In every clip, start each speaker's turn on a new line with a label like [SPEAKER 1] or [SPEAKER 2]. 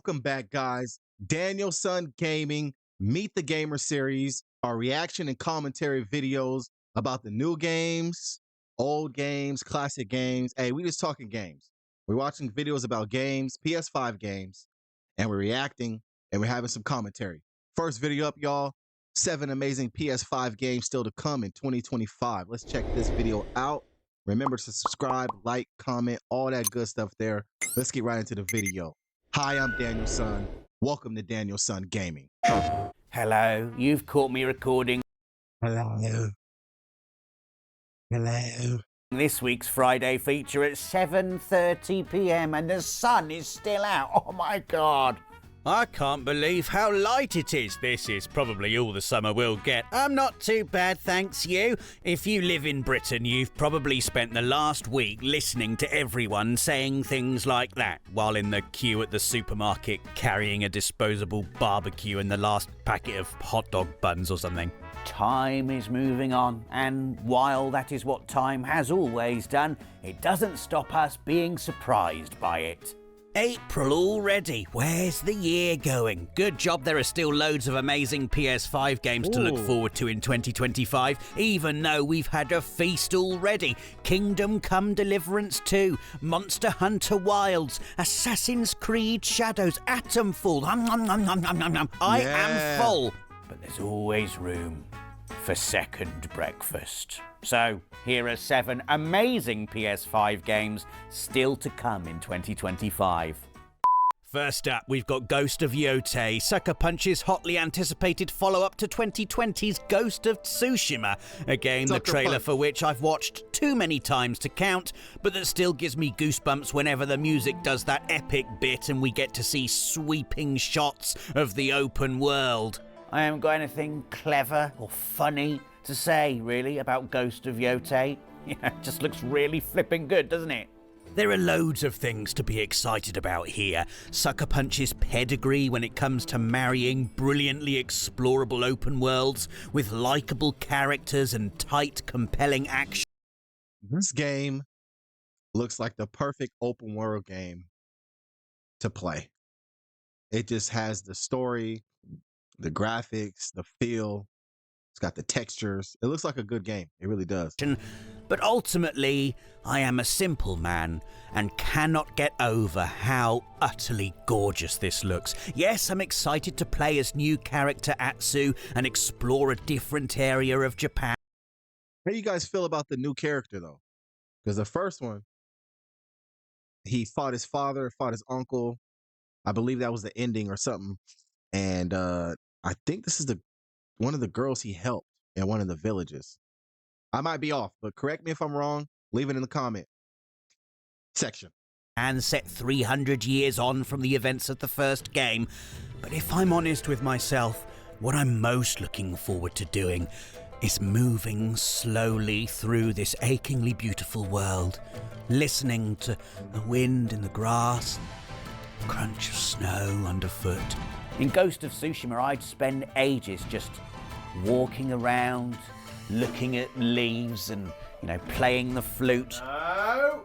[SPEAKER 1] Welcome back, guys. Daniyelson Gaming, Meet the Gamer series, our reaction and commentary videos about the new games, old games, classic games. Hey, we just talking games. We're watching videos about games, PS5 games, and we're reacting and we're having some commentary. First video up, y'all. 7 amazing PS5 games still to come in 2025. Let's check this video out. Remember to subscribe, like, comment, all that good stuff there. Let's get right into the video. Hi, I'm Daniyelson. Welcome to Daniyelson Gaming.
[SPEAKER 2] Hello, you've caught me recording
[SPEAKER 1] Hello.
[SPEAKER 2] this week's Friday feature at 7:30 p.m. and the sun is still out. Oh my God.
[SPEAKER 3] I can't believe how light it is. This is probably all the summer we'll get. I'm not too bad, thanks you. If you live in Britain, you've probably spent the last week listening to everyone saying things like that while in the queue at the supermarket carrying a disposable barbecue and the last packet of hot dog buns or something.
[SPEAKER 2] Time is moving on, and while that is what time has always done, it doesn't stop us being surprised by it.
[SPEAKER 3] April already. Where's the year going? Good job there are still loads of amazing PS5 games to look forward to in 2025, even though we've had a feast already. Kingdom Come Deliverance 2, Monster Hunter Wilds, Assassin's Creed Shadows, Atomfall. I am full.
[SPEAKER 2] But there's always room for second breakfast. So, here are 7 amazing PS5 games still to come in 2025.
[SPEAKER 3] First up, we've got Ghost of Yotei, Sucker Punch's hotly anticipated follow-up to 2020's Ghost of Tsushima, a game the trailer for which I've watched too many times to count, but that still gives me goosebumps whenever the music does that epic bit and we get to see sweeping shots of the open world.
[SPEAKER 2] I haven't got anything clever or funny to say, really, about Ghost of Yotei. Yeah, it just looks really flipping good, doesn't it?
[SPEAKER 3] There are loads of things to be excited about here. Sucker Punch's pedigree when it comes to marrying brilliantly explorable open worlds with likeable characters and tight, compelling action.
[SPEAKER 1] This game looks like the perfect open world game to play. It just has the story, the graphics, the feel. It's got the textures. It looks like a good game. It really does.
[SPEAKER 3] But ultimately, I am a simple man and cannot get over how utterly gorgeous this looks. Yes, I'm excited to play as new character Atsu and explore a different area of Japan.
[SPEAKER 1] How do you guys feel about the new character, though? Because the first one, he fought his father, fought his uncle. I believe that was the ending or something. And I think this is one of the girls he helped in one of the villages. I might be off, but correct me if I'm wrong. Leave it in the comment section.
[SPEAKER 3] And set 300 years on from the events of the first game. But if I'm honest with myself, what I'm most looking forward to doing is moving slowly through this achingly beautiful world, listening to the wind in the grass, the crunch of snow underfoot.
[SPEAKER 2] In Ghost of Tsushima, I'd spend ages just walking around, looking at leaves and, playing the flute.
[SPEAKER 3] No.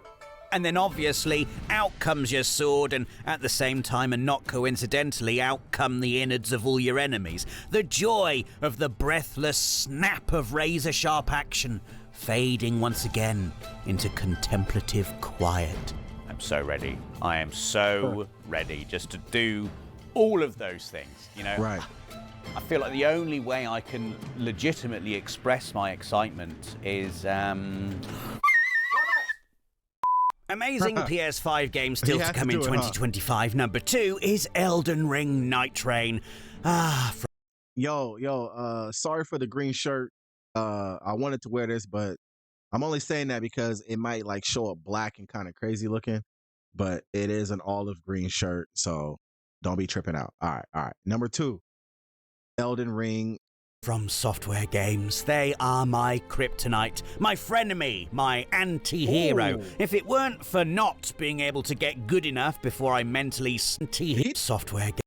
[SPEAKER 3] And then obviously, out comes your sword and at the same time and not coincidentally, out come the innards of all your enemies. The joy of the breathless snap of razor-sharp action, fading once again into contemplative quiet.
[SPEAKER 2] I'm so ready. I am so ready just to do all of those things,
[SPEAKER 1] Right.
[SPEAKER 2] I feel like the only way I can legitimately express my excitement is
[SPEAKER 3] Amazing PS5 games still to come in 2025. Number 2 is Elden Ring Night Train.
[SPEAKER 1] Sorry for the green shirt. I wanted to wear this, but I'm only saying that because it might show up black and kind of crazy looking, but it is an olive green shirt, so don't be tripping out. All right. Number 2, Elden Ring.
[SPEAKER 3] From Software Games. They are my kryptonite, my frenemy, my anti-hero. If it weren't for not being able to get good enough before I mentally hit Software Games.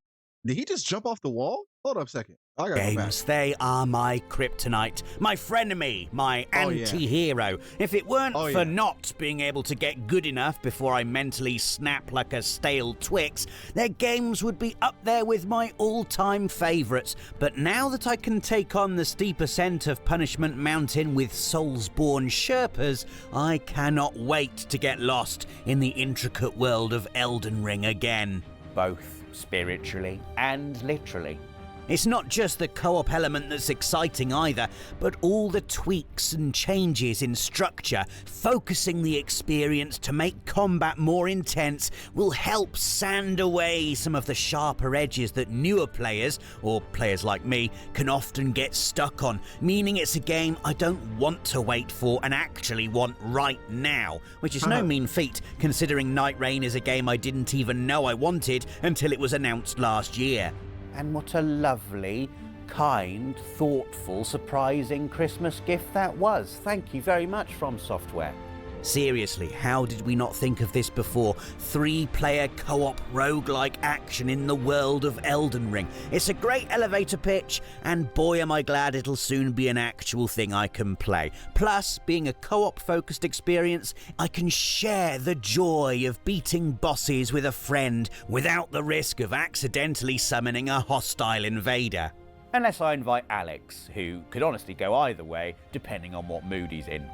[SPEAKER 1] Did he just jump off the wall? Hold up a second. I gotta go back.
[SPEAKER 3] Games, they are my kryptonite, my frenemy, my
[SPEAKER 1] Oh, yeah.
[SPEAKER 3] anti-hero. If it weren't
[SPEAKER 1] Oh,
[SPEAKER 3] for
[SPEAKER 1] yeah.
[SPEAKER 3] not being able to get good enough before I mentally snap like a stale Twix, their games would be up there with my all-time favourites. But now that I can take on the steep ascent of Punishment Mountain with Soulsborne Sherpas, I cannot wait to get lost in the intricate world of Elden Ring again.
[SPEAKER 2] Both spiritually and literally.
[SPEAKER 3] It's not just the co-op element that's exciting either, but all the tweaks and changes in structure, focusing the experience to make combat more intense, will help sand away some of the sharper edges that newer players, or players like me, can often get stuck on, meaning it's a game I don't want to wait for and actually want right now, which is no mean feat considering Night Rain is a game I didn't even know I wanted until it was announced last year.
[SPEAKER 2] And what a lovely, kind, thoughtful, surprising Christmas gift that was. Thank you very much, From Software.
[SPEAKER 3] Seriously, how did we not think of this before? 3-player co-op roguelike action in the world of Elden Ring. It's a great elevator pitch, and boy am I glad it'll soon be an actual thing I can play. Plus, being a co-op focused experience, I can share the joy of beating bosses with a friend without the risk of accidentally summoning a hostile invader.
[SPEAKER 2] Unless I invite Alex, who could honestly go either way, depending on what mood he's in.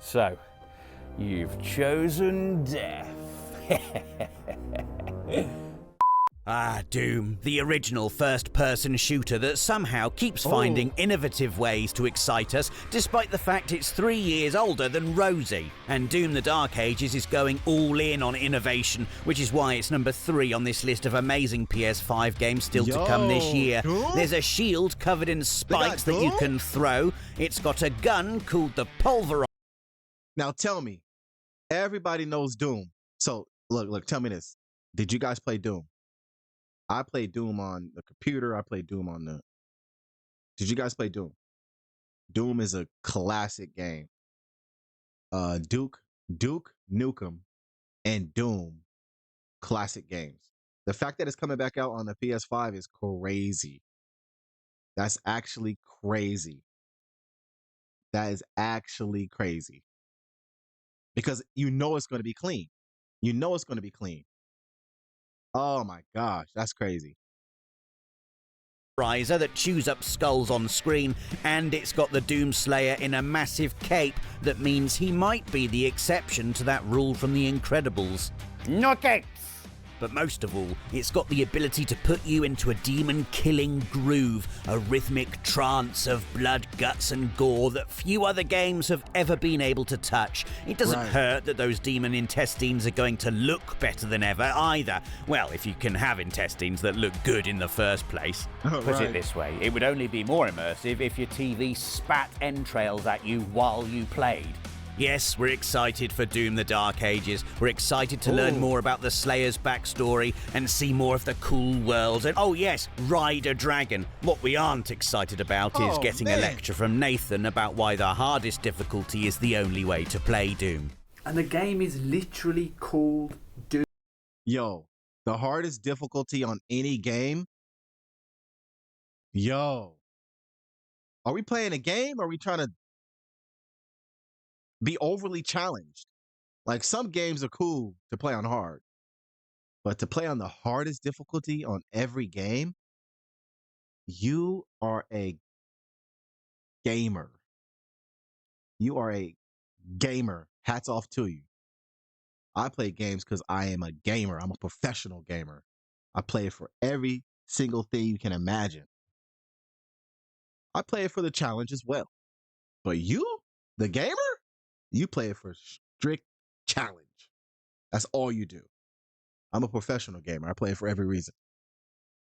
[SPEAKER 2] So, you've chosen death.
[SPEAKER 3] Doom, the original first-person shooter that somehow keeps finding innovative ways to excite us, despite the fact it's 3 years older than Rosie. And Doom the Dark Ages is going all in on innovation, which is why it's number 3 on this list of amazing PS5 games still to come this year.
[SPEAKER 1] Doom?
[SPEAKER 3] There's a shield covered in spikes that you
[SPEAKER 1] Doom?
[SPEAKER 3] can throw. It's got a gun called the Pulverizer.
[SPEAKER 1] Now tell me, everybody knows Doom. So look, tell me this. Did you guys play Doom? I played Doom on the computer. I played Doom on the... Did you guys play Doom? Doom is a classic game. Duke Nukem and Doom, classic games. The fact that it's coming back out on the PS5 is crazy. That's actually crazy. That is actually crazy. Because you know it's going to be clean. You know it's going to be clean. Oh my gosh, that's crazy.
[SPEAKER 3] That chews up skulls on screen, and it's got the Doomslayer in a massive cape that means he might be the exception to that rule from The Incredibles.
[SPEAKER 2] No capes!
[SPEAKER 3] But most of all, it's got the ability to put you into a demon-killing groove, a rhythmic trance of blood, guts and gore that few other games have ever been able to touch. It doesn't hurt that those demon intestines are going to look better than ever either. Well, if you can have intestines that look good in the first place.
[SPEAKER 2] Put it this way, it would only be more immersive if your TV spat entrails at you while you played.
[SPEAKER 3] Yes, we're excited for Doom the Dark Ages. We're excited to learn more about the Slayer's backstory and see more of the cool world. And oh yes, ride a dragon. What we aren't excited about is getting a lecture from Nathan about why the hardest difficulty is the only way to play Doom.
[SPEAKER 4] And the game is literally called Doom.
[SPEAKER 1] Yo, the hardest difficulty on any game? Yo. Are we playing a game or are we trying to be overly challenged? Like, some games are cool to play on hard, but to play on the hardest difficulty on every game, you are a gamer. You are a gamer. Hats off to you. I play games because I am a gamer. I'm a professional gamer. I play it for every single thing you can imagine. I play it for the challenge as well. But you, the gamer, you play it for strict challenge. That's all you do. I'm a professional gamer. I play it for every reason.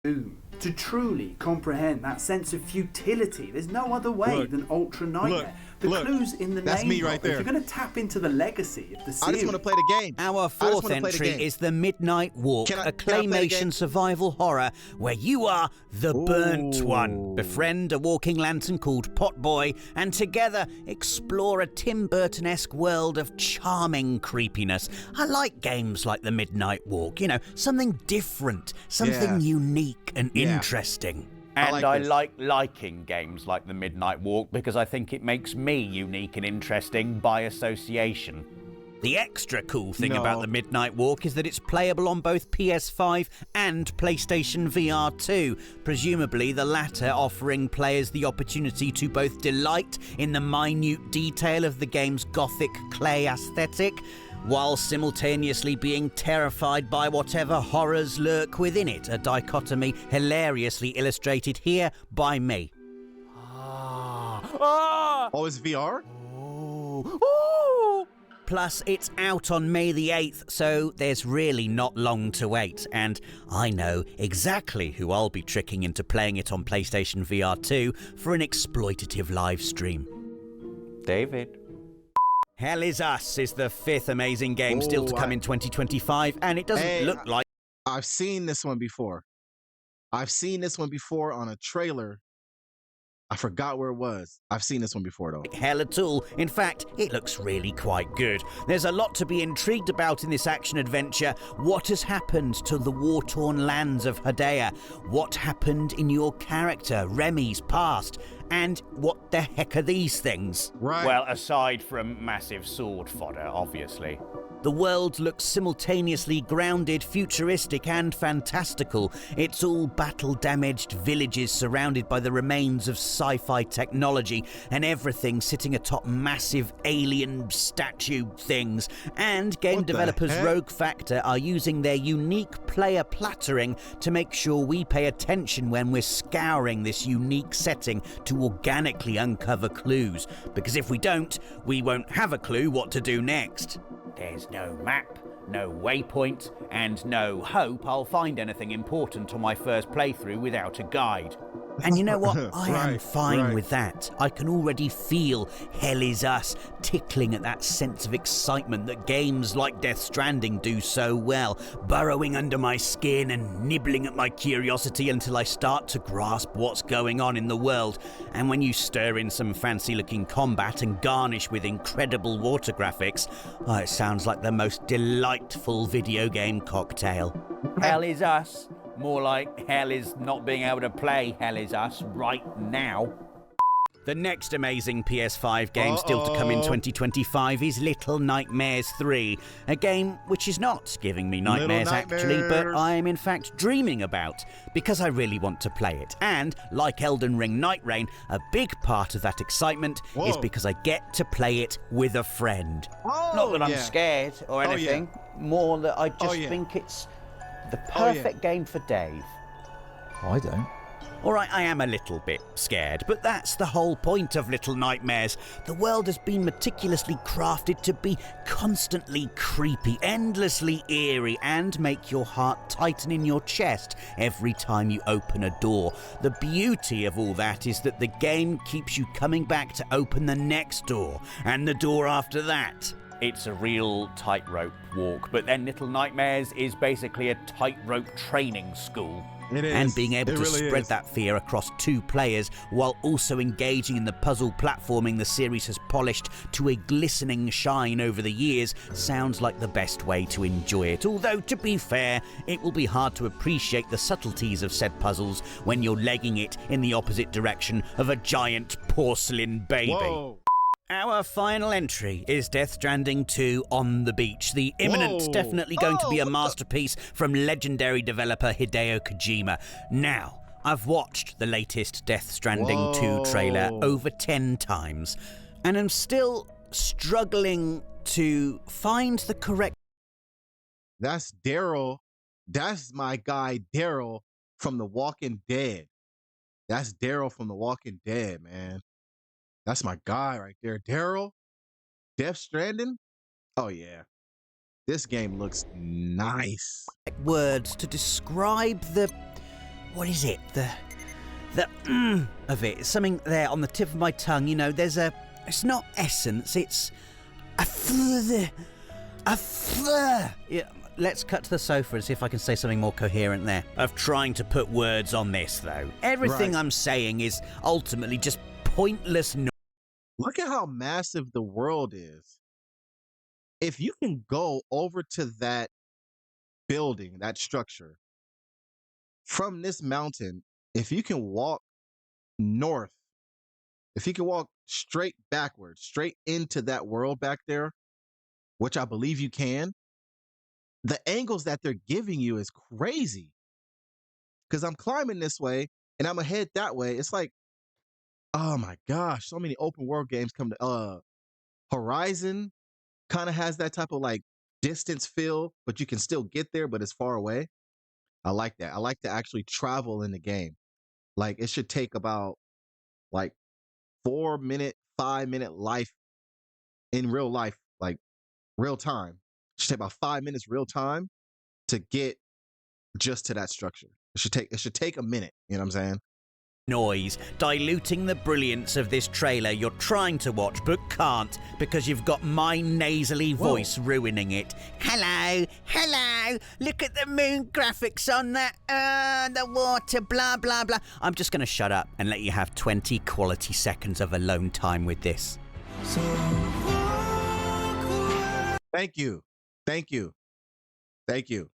[SPEAKER 4] To truly comprehend that sense of futility, there's no other way than Ultra Nightmare. The
[SPEAKER 1] Look,
[SPEAKER 4] clue's in the
[SPEAKER 1] that's
[SPEAKER 4] name.
[SPEAKER 1] me right
[SPEAKER 4] Rob.
[SPEAKER 1] there.
[SPEAKER 4] If you're going to tap into the legacy of the series.
[SPEAKER 1] I just want to play the game.
[SPEAKER 3] Our fourth entry is The Midnight Walk,
[SPEAKER 1] Can I
[SPEAKER 3] a
[SPEAKER 1] play the game?
[SPEAKER 3] claymation survival horror where you are the burnt one. Befriend a walking lantern called Potboy and together explore a Tim Burton-esque world of charming creepiness. I like games like The Midnight Walk, you know, something different, something unique and interesting.
[SPEAKER 2] And I
[SPEAKER 1] like
[SPEAKER 2] liking games like The Midnight Walk because I think it makes me unique and interesting by association.
[SPEAKER 3] The extra cool thing about The Midnight Walk is that it's playable on both PS5 and PlayStation VR 2, presumably the latter offering players the opportunity to both delight in the minute detail of the game's gothic clay aesthetic, while simultaneously being terrified by whatever horrors lurk within it, a dichotomy hilariously illustrated here by me.
[SPEAKER 1] Oh, it's VR?
[SPEAKER 3] Plus, it's out on May the 8th, so there's really not long to wait, and I know exactly who I'll be tricking into playing it on PlayStation VR 2 for an exploitative live stream.
[SPEAKER 2] David.
[SPEAKER 3] Hell Is Us is the fifth amazing game still to come in 2025, and it doesn't look like...
[SPEAKER 1] I've seen this one before. I've seen this one before on a trailer. I forgot where it was. I've seen this one before, though.
[SPEAKER 3] Hell at all. In fact, it looks really quite good. There's a lot to be intrigued about in this action-adventure. What has happened to the war-torn lands of Hedaya? What happened in your character, Remy's past? And what the heck are these things?
[SPEAKER 1] Right.
[SPEAKER 2] Well, aside from massive sword fodder, obviously.
[SPEAKER 3] The world looks simultaneously grounded, futuristic and fantastical. It's all battle-damaged villages surrounded by the remains of sci-fi technology and everything sitting atop massive alien statue things. And game developers Rogue Factor are using their unique player plattering to make sure we pay attention when we're scouring this unique setting to organically uncover clues. Because if we don't, we won't have a clue what to do next.
[SPEAKER 2] There's no map, no waypoint, and no hope I'll find anything important on my first playthrough without a guide.
[SPEAKER 3] And you know what? I am fine with that. I can already feel Hell Is Us tickling at that sense of excitement that games like Death Stranding do so well, burrowing under my skin and nibbling at my curiosity until I start to grasp what's going on in the world. And when you stir in some fancy-looking combat and garnish with incredible water graphics, oh, it sounds like the most delightful video game cocktail.
[SPEAKER 2] Hell Is Us. More like hell is not being able to play Hell Is Us right now.
[SPEAKER 3] The next amazing PS5 game still to come in 2025 is Little Nightmares 3, a game which is not giving me nightmares actually, but I am in fact dreaming about, because I really want to play it. And, like Elden Ring Night Rain, a big part of that excitement is because I get to play it with a friend.
[SPEAKER 2] Not that I'm scared or anything, more that I just think it's the perfect game for Dave.
[SPEAKER 5] I don't.
[SPEAKER 3] Alright, I am a little bit scared, but that's the whole point of Little Nightmares. The world has been meticulously crafted to be constantly creepy, endlessly eerie, and make your heart tighten in your chest every time you open a door. The beauty of all that is that the game keeps you coming back to open the next door, and the door after that.
[SPEAKER 2] It's a real tightrope walk, but then Little Nightmares is basically a tightrope training school.
[SPEAKER 1] It is.
[SPEAKER 3] And being able to spread that fear across two players while also engaging in the puzzle platforming the series has polished to a glistening shine over the years sounds like the best way to enjoy it. Although, to be fair, it will be hard to appreciate the subtleties of said puzzles when you're legging it in the opposite direction of a giant porcelain baby.
[SPEAKER 1] Whoa.
[SPEAKER 3] Our final entry is Death Stranding 2 On the Beach, the imminent, definitely going to be a masterpiece from legendary developer Hideo Kojima. Now, I've watched the latest Death Stranding 2 trailer over 10 times, and I'm still struggling to find the correct...
[SPEAKER 1] That's Daryl. That's my guy, Daryl, from The Walking Dead. That's Daryl from The Walking Dead, man. That's my guy right there. Daryl, Death Stranding. Oh, yeah. This game looks nice.
[SPEAKER 3] Words to describe the... What is it? The of it. Something there on the tip of my tongue. You know, there's a It's not essence, it's yeah, let's cut to the sofa and see if I can say something more coherent there. Of trying to put words on this, though. Everything
[SPEAKER 1] Right.
[SPEAKER 3] I'm saying is ultimately just pointless noise.
[SPEAKER 1] Look at how massive the world is. If you can go over to that building, that structure, from this mountain, if you can walk north, if you can walk straight backwards, straight into that world back there, which I believe you can, the angles that they're giving you is crazy. Because I'm climbing this way and I'm gonna head that way. It's like, oh my gosh, so many open world games come to Horizon kind of has that type of like distance feel, but you can still get there, but it's far away. I like that. I like to actually travel in the game. Like it should take about like 4 minute, 5 minute life in real life, like real time. It should take about 5 minutes real time to get just to that structure. It should take a minute. You know what I'm saying?
[SPEAKER 3] Noise, diluting the brilliance of this trailer you're trying to watch but can't because you've got my nasally voice ruining it. Hello, hello, look at the moon graphics on that, the water, blah, blah, blah. I'm just going to shut up and let you have 20 quality seconds of alone time with this.
[SPEAKER 1] Thank you. Thank you. Thank you.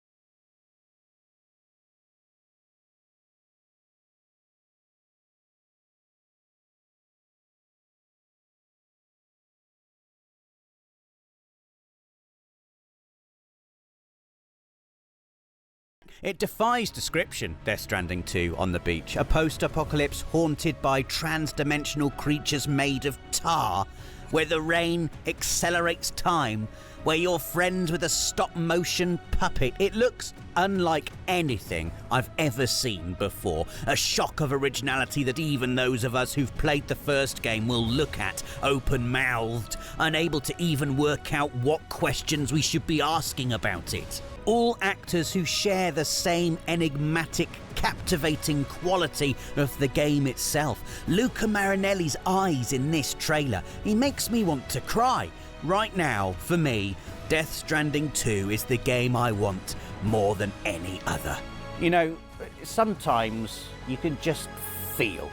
[SPEAKER 3] It defies description, Death Stranding 2 on the beach, a post-apocalypse haunted by trans-dimensional creatures made of tar, where the rain accelerates time, where you're friends with a stop-motion puppet. It looks unlike anything I've ever seen before, a shock of originality that even those of us who've played the first game will look at, open-mouthed, unable to even work out what questions we should be asking about it. All actors who share the same enigmatic, captivating quality of the game itself. Luca Marinelli's eyes in this trailer, he makes me want to cry. Right now, for me, Death Stranding 2 is the game I want more than any other.
[SPEAKER 2] You know, sometimes you can just feel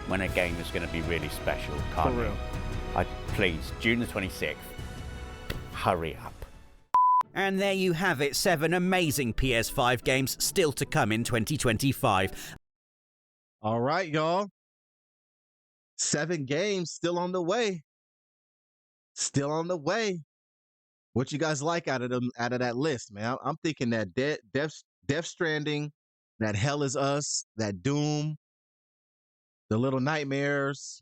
[SPEAKER 2] when a game is going to be really special, can't you? Please, June the 26th, hurry up.
[SPEAKER 3] And there you have it, 7 amazing PS5 games still to come in 2025.
[SPEAKER 1] All right, y'all. 7 games still on the way. Still on the way. What you guys like out of that list, man? I'm thinking that Death Stranding, that Hell Is Us, that Doom, the Little Nightmares,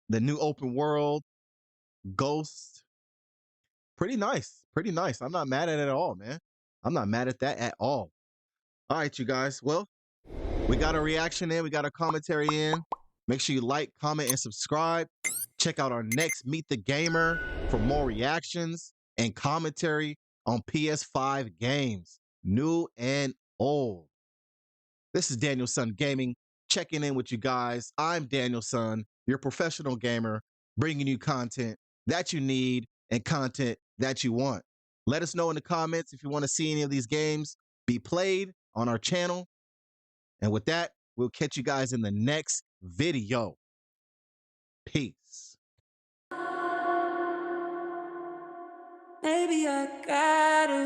[SPEAKER 1] the new open world, Ghost. Pretty nice. Pretty nice. I'm not mad at it at all, man. I'm not mad at that at all. All right, you guys. Well, we got a reaction in. We got a commentary in. Make sure you like, comment, and subscribe. Check out our next Meet the Gamer for more reactions and commentary on PS5 games, new and old. This is Daniyelson Gaming, checking in with you guys. I'm Daniyelson, your professional gamer, bringing you content that you need and content that you want. Let us know in the comments if you want to see any of these games be played on our channel. And with that, we'll catch you guys in the next video. Peace.
[SPEAKER 6] Maybe I gotta